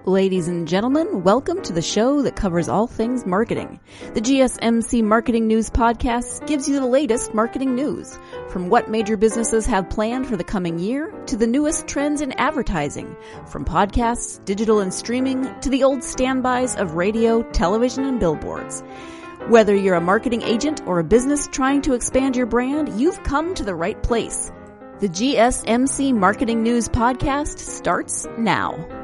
Ladies and gentlemen, welcome to the show that covers all things marketing. The GSMC Marketing News Podcast gives you the latest marketing news, from what major businesses have planned for the coming year to the newest trends in advertising, from podcasts, digital and streaming, to the old standbys of radio, television, and billboards. Whether you're a marketing agent or a business trying to expand your brand, you've come to the right place. The GSMC Marketing News Podcast starts now.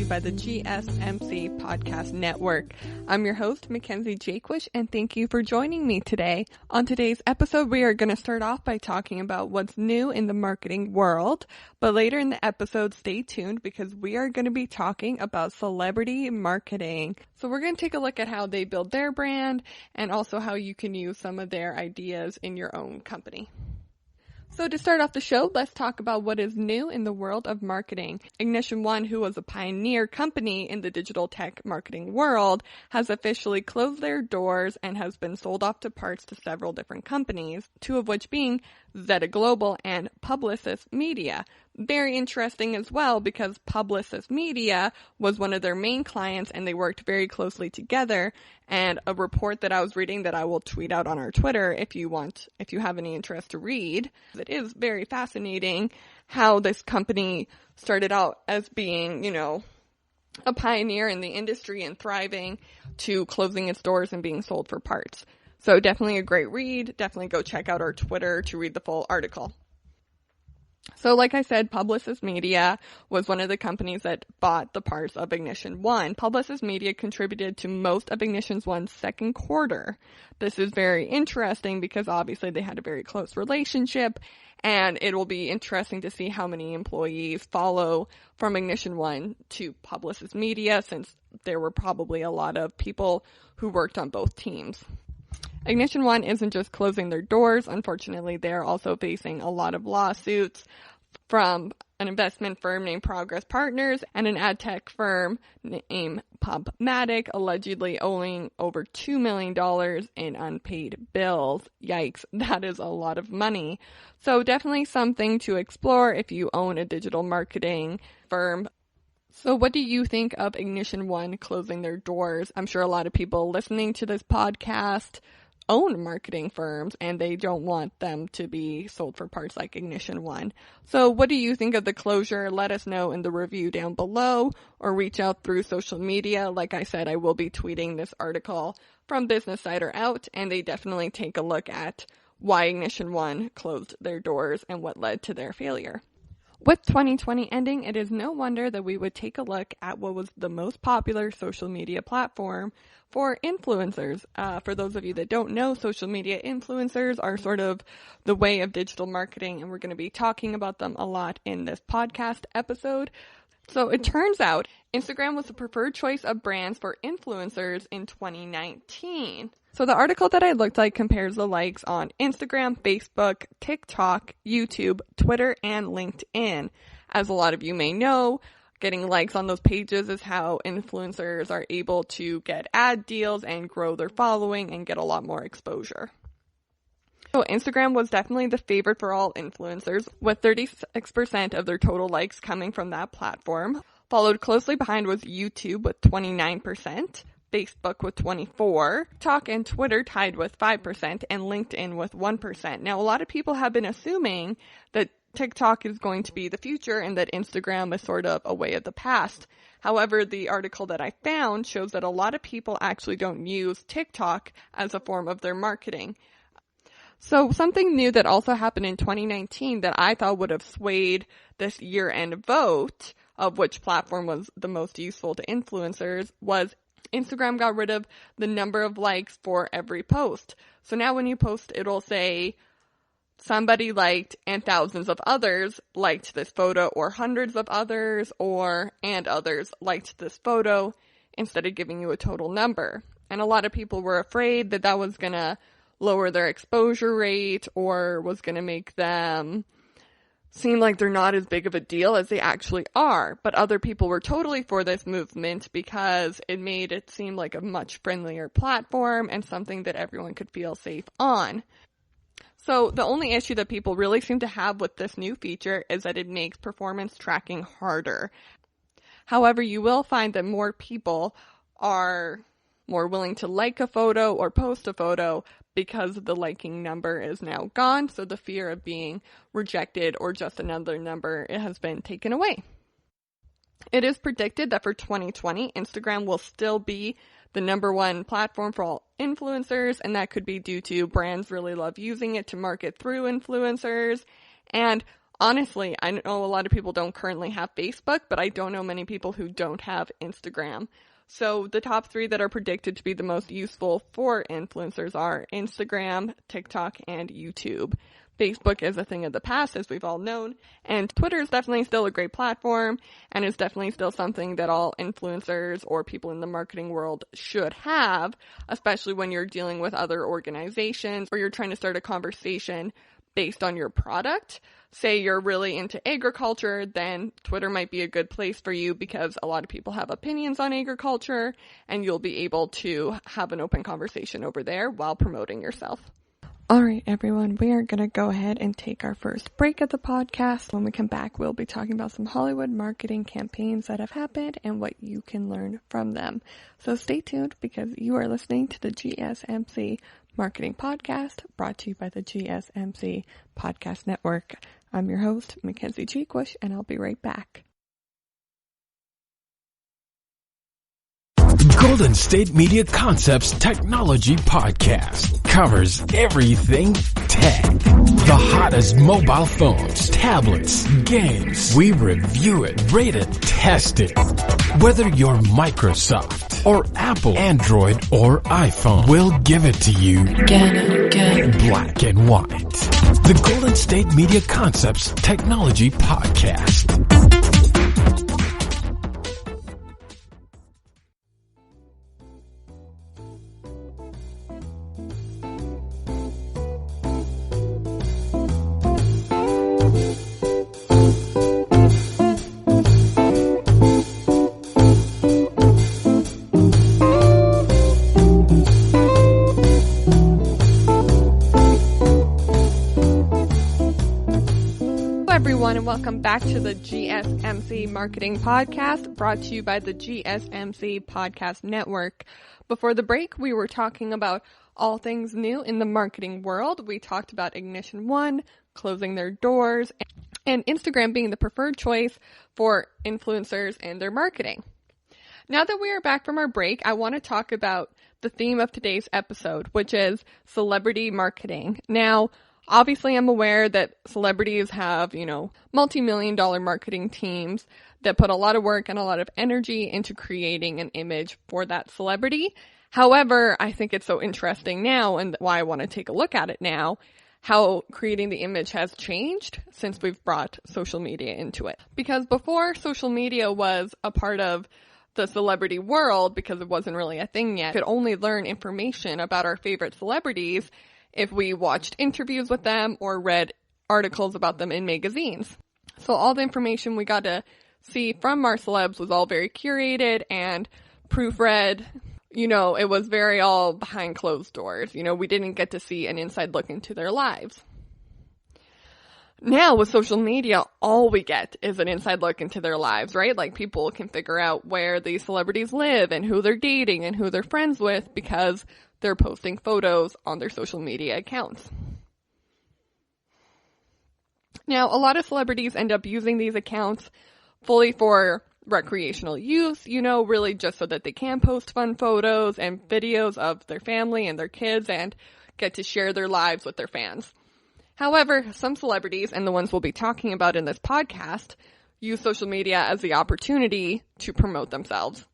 By the GSMC Podcast Network. I'm your host, Mackenzie Jaquish, and thank you for joining me today. On today's episode, we are going to start off by talking about what's new in the marketing world, but later in the episode, stay tuned because we are going to be talking about celebrity marketing. So we're going to take a look at how they build their brand and also how you can use some of their ideas in your own company. So to start off the show, let's talk about what is new in the world of marketing. Ignition One, who was a pioneer company in the digital tech marketing world, has officially closed their doors and has been sold off to parts to several different companies, two of which being Zeta Global and Publicis Media. Very interesting as well because Publicis Media was one of their main clients and they worked very closely together. And a report that I was reading that I will tweet out on our Twitter if you have any interest to read. It is very fascinating how this company started out as being, a pioneer in the industry and thriving to closing its doors and being sold for parts. So definitely a great read. Definitely go check out our Twitter to read the full article. So like I said, Publicis Media was one of the companies that bought the parts of Ignition One. Publicis Media contributed to most of Ignition One's second quarter. This is very interesting because obviously they had a very close relationship, and it will be interesting to see how many employees follow from Ignition One to Publicis Media, since there were probably a lot of people who worked on both teams. Ignition One isn't just closing their doors. Unfortunately, they're also facing a lot of lawsuits from an investment firm named Progress Partners and an ad tech firm named PubMatic, allegedly owing over $2 million in unpaid bills. Yikes, that is a lot of money. So definitely something to explore if you own a digital marketing firm. So what do you think of Ignition One closing their doors? I'm sure a lot of people listening to this podcast own marketing firms and they don't want them to be sold for parts like Ignition One. So what do you think of the closure? Let us know in the review down below or reach out through social media. Like I said, I will be tweeting this article from Business Cider out, and they definitely take a look at why Ignition One closed their doors and what led to their failure. With 2020 ending, it is no wonder that we would take a look at what was the most popular social media platform for influencers. For those of you that don't know, social media influencers are sort of the way of digital marketing, and we're going to be talking about them a lot in this podcast episode. So it turns out Instagram was the preferred choice of brands for influencers in 2019. So the article that I looked at compares the likes on Instagram, Facebook, TikTok, YouTube, Twitter, and LinkedIn. As a lot of you may know, getting likes on those pages is how influencers are able to get ad deals and grow their following and get a lot more exposure. So Instagram was definitely the favorite for all influencers, with 36% of their total likes coming from that platform. Followed closely behind was YouTube with 29%. Facebook with 24%, TikTok and Twitter tied with 5%, and LinkedIn with 1%. Now, a lot of people have been assuming that TikTok is going to be the future and that Instagram is sort of a way of the past. However, the article that I found shows that a lot of people actually don't use TikTok as a form of their marketing. So something new that also happened in 2019 that I thought would have swayed this year-end vote of which platform was the most useful to influencers was Instagram got rid of the number of likes for every post. So now when you post, it'll say somebody liked and thousands of others liked this photo, or hundreds of others and others liked this photo, instead of giving you a total number. And a lot of people were afraid that that was going to lower their exposure rate or was going to make them seem like they're not as big of a deal as they actually are. But other people were totally for this movement because it made it seem like a much friendlier platform and something that everyone could feel safe on. So the only issue that people really seem to have with this new feature is that it makes performance tracking harder. However, you will find that more people are more willing to like a photo or post a photo because the liking number is now gone. So the fear of being rejected or just another number, it has been taken away. It is predicted that for 2020, Instagram will still be the number one platform for all influencers, and that could be due to brands really love using it to market through influencers. And honestly, I know a lot of people don't currently have Facebook, but I don't know many people who don't have Instagram. So the top 3 that are predicted to be the most useful for influencers are Instagram, TikTok, and YouTube. Facebook is a thing of the past, as we've all known, and Twitter is definitely still a great platform and is definitely still something that all influencers or people in the marketing world should have, especially when you're dealing with other organizations or you're trying to start a conversation based on your product. Say you're really into agriculture, then Twitter might be a good place for you because a lot of people have opinions on agriculture and you'll be able to have an open conversation over there while promoting yourself. All right, everyone, we are going to go ahead and take our first break of the podcast. When we come back, we'll be talking about some Hollywood marketing campaigns that have happened and what you can learn from them. So stay tuned because you are listening to the GSMC Marketing Podcast, brought to you by the GSMC Podcast Network. I'm your host, Mackenzie Cheekwish, and I'll be right back. Golden State Media Concepts Technology Podcast covers everything tech. The hottest mobile phones, tablets, games. We review it, rate it, test it. Whether you're Microsoft or Apple, Android or iPhone, we'll give it to you again. Black and white. The Golden State Media Concepts Technology Podcast. And welcome back to the GSMC Marketing Podcast, brought to you by the GSMC Podcast Network. Before the break, we were talking about all things new in the marketing world. We talked about Ignition One closing their doors and Instagram being the preferred choice for influencers and their marketing. Now that we are back from our break, I want to talk about the theme of today's episode, which is celebrity marketing. Now, obviously, I'm aware that celebrities have, multi-million-dollar marketing teams that put a lot of work and a lot of energy into creating an image for that celebrity. However, I think it's so interesting now, and why I want to take a look at it now, how creating the image has changed since we've brought social media into it. Because before social media was a part of the celebrity world, because it wasn't really a thing yet, we could only learn information about our favorite celebrities if we watched interviews with them or read articles about them in magazines. So all the information we got to see from our celebs was all very curated and proofread. It was very all behind closed doors. We didn't get to see an inside look into their lives. Now with social media, all we get is an inside look into their lives, right? Like people can figure out where these celebrities live and who they're dating and who they're friends with because they're posting photos on their social media accounts. Now, a lot of celebrities end up using these accounts fully for recreational use, really just so that they can post fun photos and videos of their family and their kids and get to share their lives with their fans. However, some celebrities, and the ones we'll be talking about in this podcast, use social media as the opportunity to promote themselves.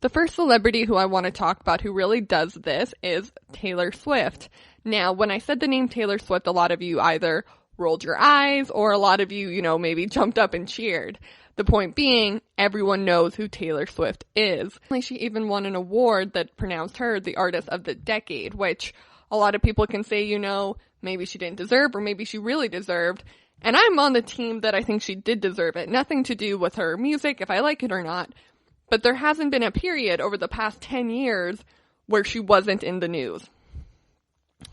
The first celebrity who I want to talk about who really does this is Taylor Swift. Now, when I said the name Taylor Swift, a lot of you either rolled your eyes or a lot of you, maybe jumped up and cheered. The point being, everyone knows who Taylor Swift is. She even won an award that pronounced her the Artist of the Decade, which a lot of people can say, maybe she didn't deserve or maybe she really deserved. And I'm on the team that I think she did deserve it. Nothing to do with her music, if I like it or not. But there hasn't been a period over the past 10 years where she wasn't in the news.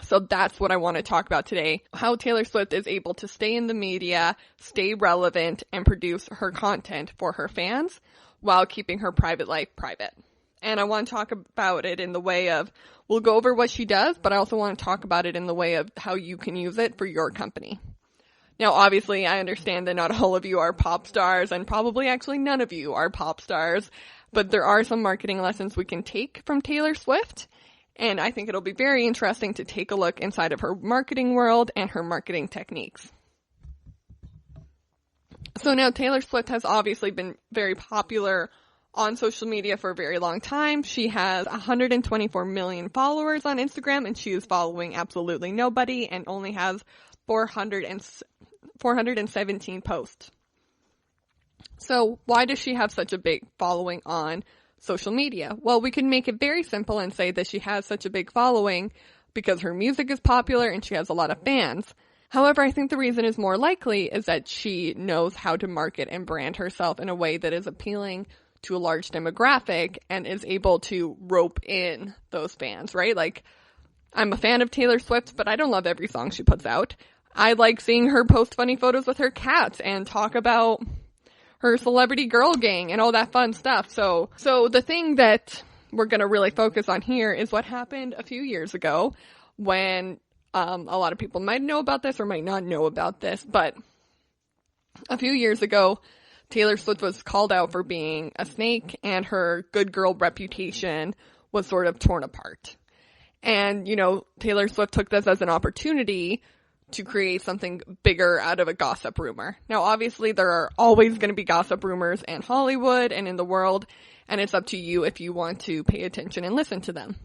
So that's what I want to talk about today. How Taylor Swift is able to stay in the media, stay relevant, and produce her content for her fans while keeping her private life private. And I want to talk about it in the way of, we'll go over what she does, but I also want to talk about it in the way of how you can use it for your company. Now, obviously, I understand that not all of you are pop stars, and probably actually none of you are pop stars, but there are some marketing lessons we can take from Taylor Swift. And I think it'll be very interesting to take a look inside of her marketing world and her marketing techniques. So now Taylor Swift has obviously been very popular on social media for a very long time. She has 124 million followers on Instagram, and she is following absolutely nobody and only has 417 posts. So why does she have such a big following on social media? Well, we can make it very simple and say that she has such a big following because her music is popular and she has a lot of fans. However, I think the reason is more likely is that she knows how to market and brand herself in a way that is appealing to a large demographic and is able to rope in those fans, right? Like, I'm a fan of Taylor Swift, but I don't love every song she puts out. I like seeing her post funny photos with her cats and talk about her celebrity girl gang and all that fun stuff. So the thing that we're going to really focus on here is what happened a few years ago when a lot of people might know about this or might not know about this. But a few years ago, Taylor Swift was called out for being a snake and her good girl reputation was sort of torn apart. And, Taylor Swift took this as an opportunity to create something bigger out of a gossip rumor. Now, obviously, there are always going to be gossip rumors in Hollywood and in the world, and it's up to you if you want to pay attention and listen to them.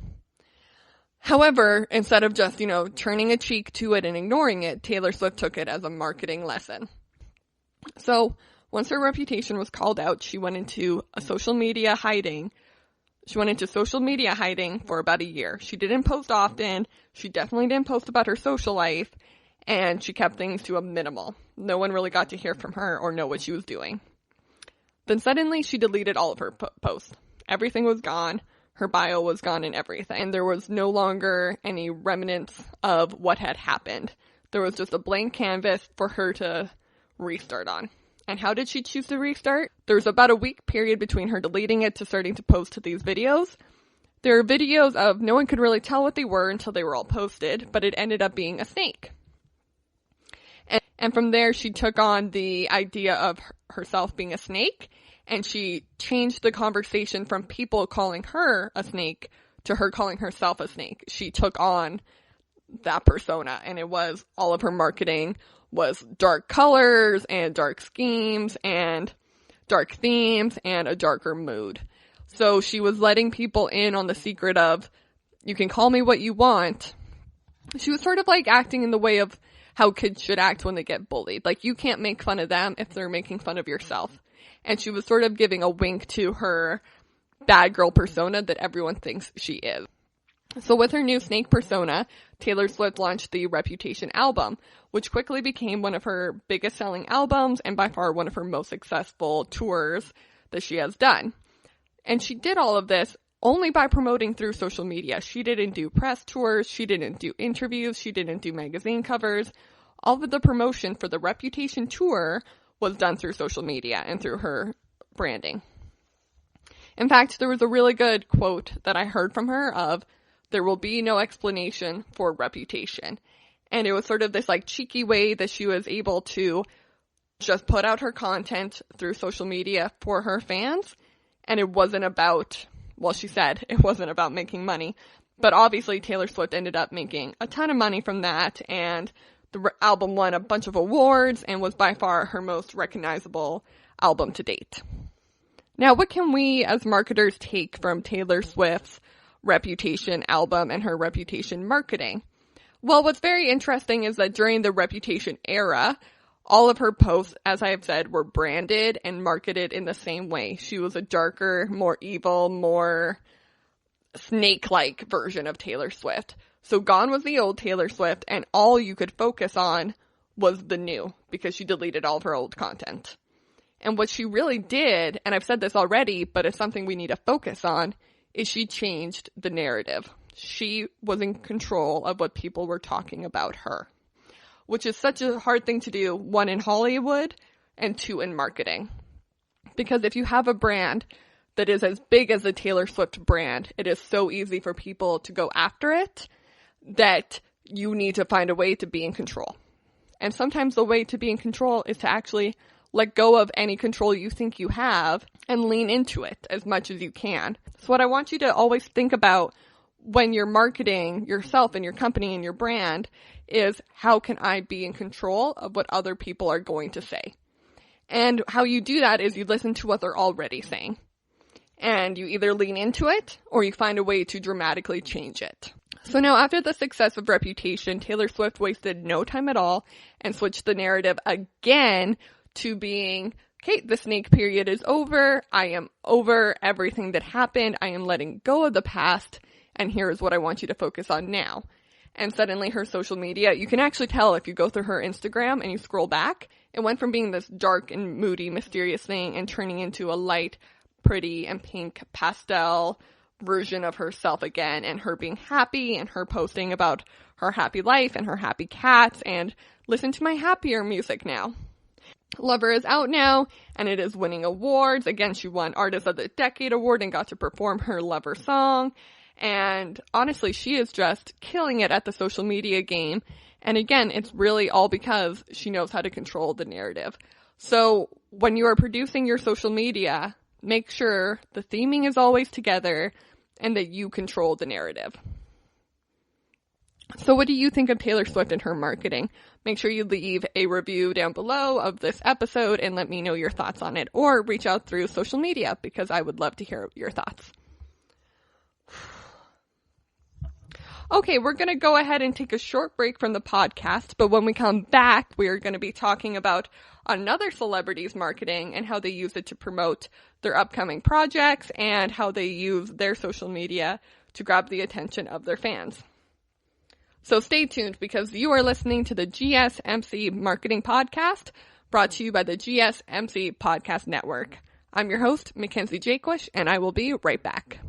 However, instead of just, turning a cheek to it and ignoring it, Taylor Swift took it as a marketing lesson. So, once her reputation was called out, she went into social media hiding. She went into social media hiding for about a year. She didn't post often. She definitely didn't post about her social life. And she kept things to a minimal. No one really got to hear from her or know what she was doing. Then suddenly she deleted all of her posts. Everything was gone. Her bio was gone and everything. And there was no longer any remnants of what had happened. There was just a blank canvas for her to restart on. And how did she choose to restart? There was about a week period between her deleting it to starting to post these videos. There are videos of no one could really tell what they were until they were all posted, but it ended up being a snake. And from there, she took on the idea of herself being a snake, and she changed the conversation from people calling her a snake to her calling herself a snake. She took on that persona, and it was all of her marketing was dark colors and dark schemes and dark themes and a darker mood. So she was letting people in on the secret of, you can call me what you want. She was sort of like acting in the way of how kids should act when they get bullied. Like, you can't make fun of them if they're making fun of yourself. And she was sort of giving a wink to her bad girl persona that everyone thinks she is. So with her new snake persona, Taylor Swift launched the Reputation album, which quickly became one of her biggest selling albums and by far one of her most successful tours that she has done. And she did all of this only by promoting through social media. She didn't do press tours, she didn't do interviews, she didn't do magazine covers. All of the promotion for the Reputation tour was done through social media and through her branding. In fact, there was a really good quote that I heard from her of, "There will be no explanation for Reputation." And it was sort of this like cheeky way that she was able to just put out her content through social media for her fans. And it wasn't about, well, she said it wasn't about making money. But obviously Taylor Swift ended up making a ton of money from that. And the album won a bunch of awards and was by far her most recognizable album to date. Now, what can we as marketers take from Taylor Swift's Reputation album and her Reputation marketing? Well, what's very interesting is that during the Reputation era, all of her posts, as I have said, were branded and marketed in the same way. She was a darker, more evil, more snake-like version of Taylor Swift. So gone was the old Taylor Swift, and all you could focus on was the new, because she deleted all of her old content. And what she really did, and I've said this already, but it's something we need to focus on, is she changed the narrative. She was in control of what people were talking about her, which is such a hard thing to do, one, in Hollywood, and two, in marketing. Because if you have a brand that is as big as the Taylor Swift brand, it is so easy for people to go after it that you need to find a way to be in control. And sometimes the way to be in control is to actually let go of any control you think you have and lean into it as much as you can. So what I want you to always think about when you're marketing yourself and your company and your brand is, how can I be in control of what other people are going to say? And how you do that is you listen to what they're already saying. And you either lean into it or you find a way to dramatically change it. So now, after the success of Reputation, Taylor Swift wasted no time at all and switched the narrative again to being, okay, the snake period is over. I am over everything that happened. I am letting go of the past. And here is what I want you to focus on now. And suddenly her social media, you can actually tell if you go through her Instagram and you scroll back, it went from being this dark and moody, mysterious thing and turning into a light, pretty, and pink pastel version of herself again, and her being happy, and her posting about her happy life and her happy cats, and listen to my happier music now. Lover is out now, and it is winning awards. Again, she won Artist of the Decade award and got to perform her Lover song. And honestly, she is just killing it at the social media game. And again, it's really all because she knows how to control the narrative. So when you are producing your social media, make sure the theming is always together and that you control the narrative. So what do you think of Taylor Swift and her marketing? Make sure you leave a review down below of this episode and let me know your thoughts on it, or reach out through social media because I would love to hear your thoughts. Okay, we're going to go ahead and take a short break from the podcast, but when we come back, we are going to be talking about another celebrity's marketing and how they use it to promote their upcoming projects and how they use their social media to grab the attention of their fans. So stay tuned because you are listening to the GSMC Marketing Podcast, brought to you by the GSMC Podcast Network. I'm your host, Mackenzie Jaquish, and I will be right back.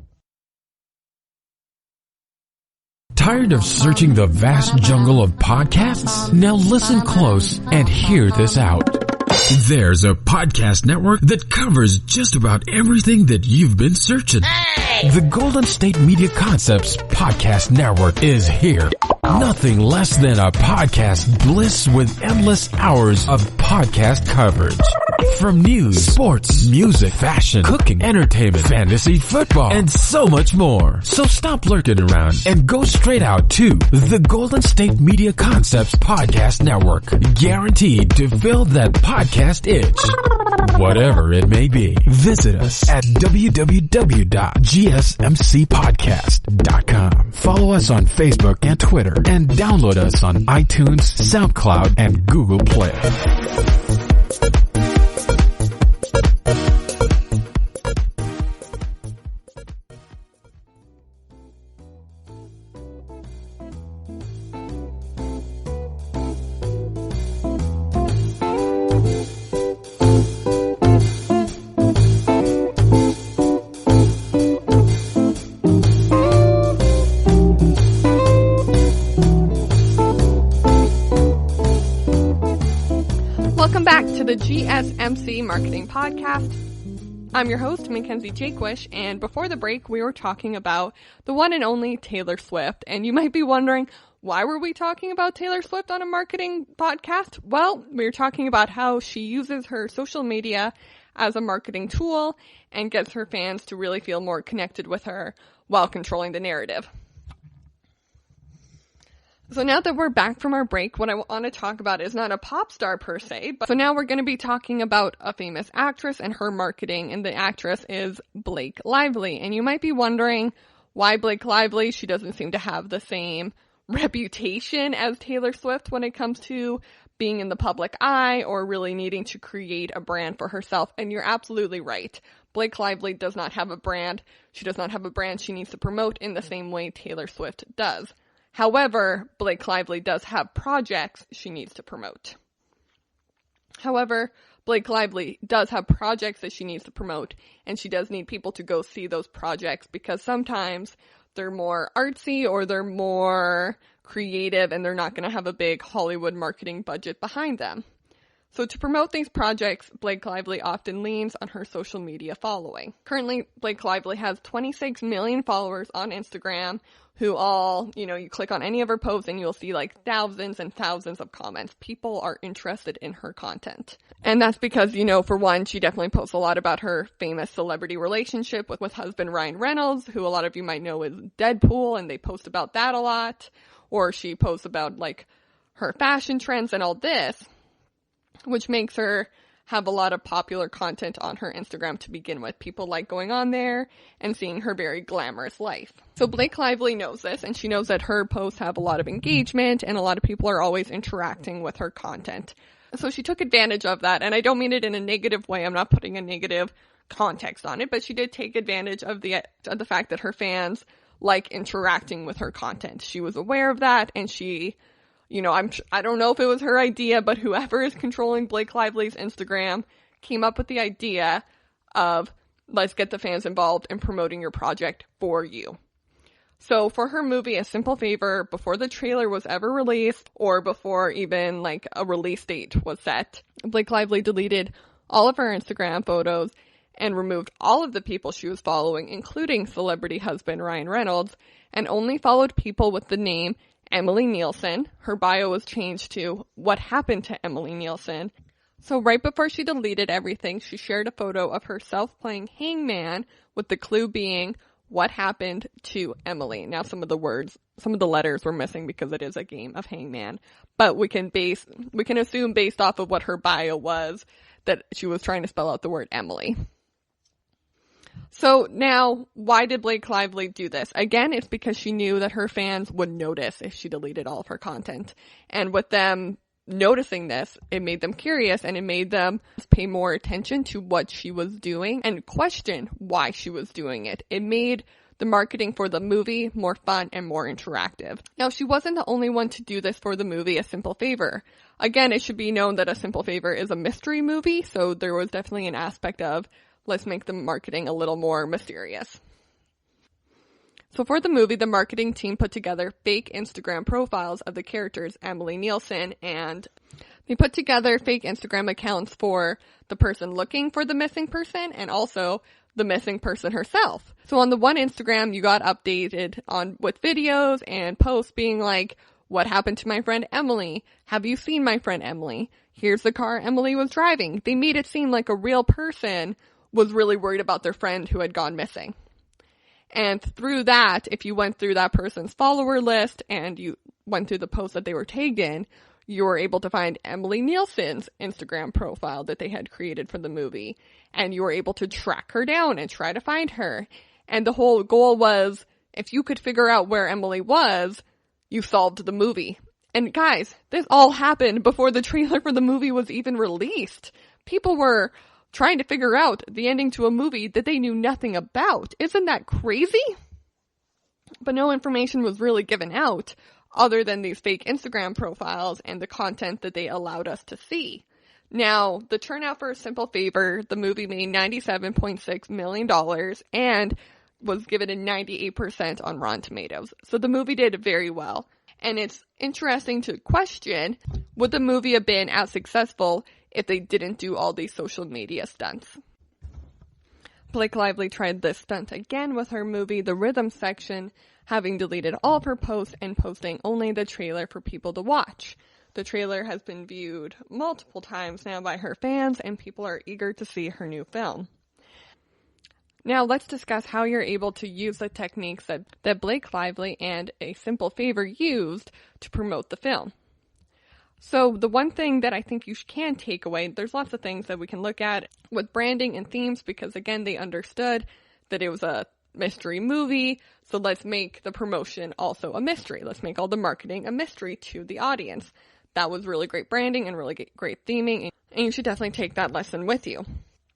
Tired of searching the vast jungle of podcasts? Now listen close and hear this out. There's a podcast network that covers just about everything that you've been searching. Hey! The Golden State Media Concepts Podcast Network is here. Nothing less than a podcast bliss with endless hours of podcast coverage. From news, sports, music, fashion, cooking, entertainment, fantasy, football, and so much more. So stop lurking around and go straight out to the Golden State Media Concepts Podcast Network. Guaranteed to fill that podcast itch. Whatever it may be. Visit us at www.gsmcpodcast.com. Follow us on Facebook and Twitter, and download us on iTunes, SoundCloud, and Google Play. Welcome back to the GSMC Marketing Podcast. I'm your host, Mackenzie Jaquish, and before the break, we were talking about the one and only Taylor Swift. And you might be wondering, why were we talking about Taylor Swift on a marketing podcast? Well, we were talking about how she uses her social media as a marketing tool and gets her fans to really feel more connected with her while controlling the narrative. So now that we're back from our break, what I want to talk about is not a pop star per se, but so now we're going to be talking about a famous actress and her marketing, and the actress is Blake Lively. And you might be wondering why Blake Lively. She doesn't seem to have the same reputation as Taylor Swift when it comes to being in the public eye or really needing to create a brand for herself. And you're absolutely right. Blake Lively does not have a brand. She does not have a brand she needs to promote in the same way Taylor Swift does. However, Blake Lively does have projects she needs to promote. Blake Lively does have projects that she needs to promote, and she does need people to go see those projects because sometimes they're more artsy or they're more creative and they're not going to have a big Hollywood marketing budget behind them. So to promote these projects, Blake Lively often leans on her social media following. Currently, Blake Lively has 26 million followers on Instagram who all, you click on any of her posts and you'll see like thousands and thousands of comments. People are interested in her content. And that's because, for one, she definitely posts a lot about her famous celebrity relationship with husband Ryan Reynolds, who a lot of you might know is Deadpool, and they post about that a lot. Or she posts about like her fashion trends and all this, which makes her have a lot of popular content on her Instagram to begin with. People like going on there and seeing her very glamorous life. So Blake Lively knows this, and she knows that her posts have a lot of engagement and a lot of people are always interacting with her content. So she took advantage of that, and I don't mean it in a negative way. I'm not putting a negative context on it, but she did take advantage of the fact that her fans like interacting with her content. She was aware of that, and she, I don't know if it was her idea, but whoever is controlling Blake Lively's Instagram came up with the idea of, let's get the fans involved in promoting your project for you. So for her movie, A Simple Favor, before the trailer was ever released or before even like a release date was set, Blake Lively deleted all of her Instagram photos and removed all of the people she was following, including celebrity husband Ryan Reynolds, and only followed people with the name Emily Nielsen. Her bio was changed to What Happened to Emily Nielsen. So right before she deleted everything, she shared a photo of herself playing hangman, with the clue being What Happened to Emily. Now some of the letters were missing because it is a game of hangman, but we can assume based off of what her bio was that she was trying to spell out the word Emily. So now, why did Blake Lively do this? Again, it's because she knew that her fans would notice if she deleted all of her content. And with them noticing this, it made them curious and it made them pay more attention to what she was doing and question why she was doing it. It made the marketing for the movie more fun and more interactive. Now, she wasn't the only one to do this for the movie A Simple Favor. Again, it should be known that A Simple Favor is a mystery movie, so there was definitely an aspect of let's make the marketing a little more mysterious. So for the movie, the marketing team put together fake Instagram profiles of the characters Emily Nielsen, and they put together fake Instagram accounts for the person looking for the missing person and also the missing person herself. So on the one Instagram, you got updated with videos and posts being like, what happened to my friend Emily? Have you seen my friend Emily? Here's the car Emily was driving. They made it seem like a real person was really worried about their friend who had gone missing. And through that, if you went through that person's follower list and you went through the post that they were tagged in, you were able to find Emily Nielsen's Instagram profile that they had created for the movie. And you were able to track her down and try to find her. And the whole goal was, if you could figure out where Emily was, you solved the movie. And guys, this all happened before the trailer for the movie was even released. People were trying to figure out the ending to a movie that they knew nothing about. Isn't that crazy? But no information was really given out other than these fake Instagram profiles and the content that they allowed us to see. Now, the turnout for A Simple Favor, the movie made $97.6 million and was given a 98% on Rotten Tomatoes. So the movie did very well. And it's interesting to question, would the movie have been as successful if they didn't do all these social media stunts? Blake Lively tried this stunt again with her movie The Rhythm Section, having deleted all of her posts and posting only the trailer for people to watch. The trailer has been viewed multiple times now by her fans, and people are eager to see her new film. Now let's discuss how you're able to use the techniques that Blake Lively and A Simple Favor used to promote the film. So the one thing that I think you can take away, there's lots of things that we can look at with branding and themes, because again, they understood that it was a mystery movie, so let's make the promotion also a mystery. Let's make all the marketing a mystery to the audience. That was really great branding and really great theming, and you should definitely take that lesson with you.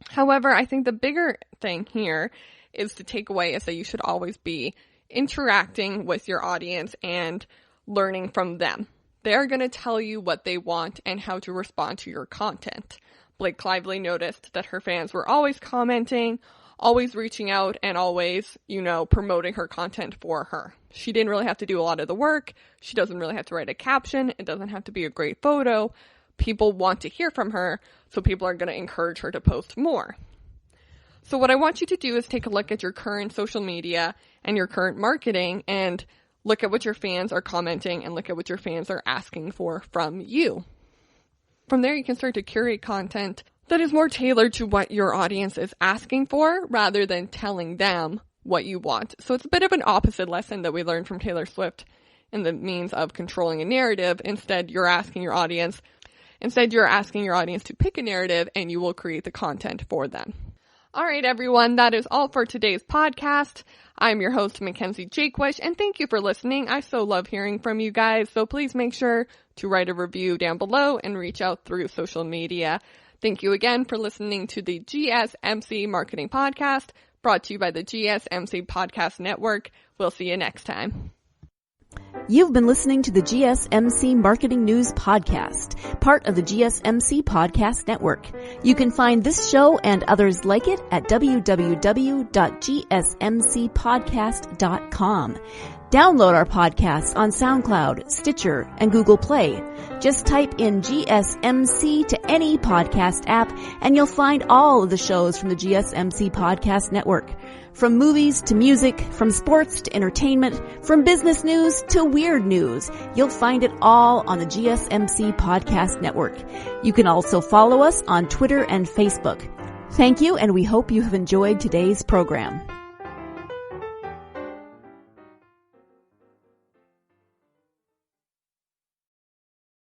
However, I think the bigger thing here is to take away is that you should always be interacting with your audience and learning from them. They're going to tell you what they want and how to respond to your content. Blake Lively noticed that her fans were always commenting, always reaching out, and always, promoting her content for her. She didn't really have to do a lot of the work. She doesn't really have to write a caption. It doesn't have to be a great photo. People want to hear from her, so people are going to encourage her to post more. So what I want you to do is take a look at your current social media and your current marketing and look at what your fans are commenting and look at what your fans are asking for from you. From there, you can start to curate content that is more tailored to what your audience is asking for rather than telling them what you want. So it's a bit of an opposite lesson that we learned from Taylor Swift in the means of controlling a narrative. Instead, you're asking your audience to pick a narrative and you will create the content for them. All right, everyone, that is all for today's podcast. I'm your host, Mackenzie Jakewish, and thank you for listening. I so love hearing from you guys, so please make sure to write a review down below and reach out through social media. Thank you again for listening to the GSMC Marketing Podcast, brought to you by the GSMC Podcast Network. We'll see you next time. You've been listening to the GSMC Marketing News Podcast, part of the GSMC Podcast Network. You can find this show and others like it at www.gsmcpodcast.com. Download our podcasts on SoundCloud, Stitcher, and Google Play. Just type in GSMC to any podcast app and you'll find all of the shows from the GSMC Podcast Network. From movies to music, from sports to entertainment, from business news to weird news, you'll find it all on the GSMC Podcast Network. You can also follow us on Twitter and Facebook. Thank you, and we hope you have enjoyed today's program.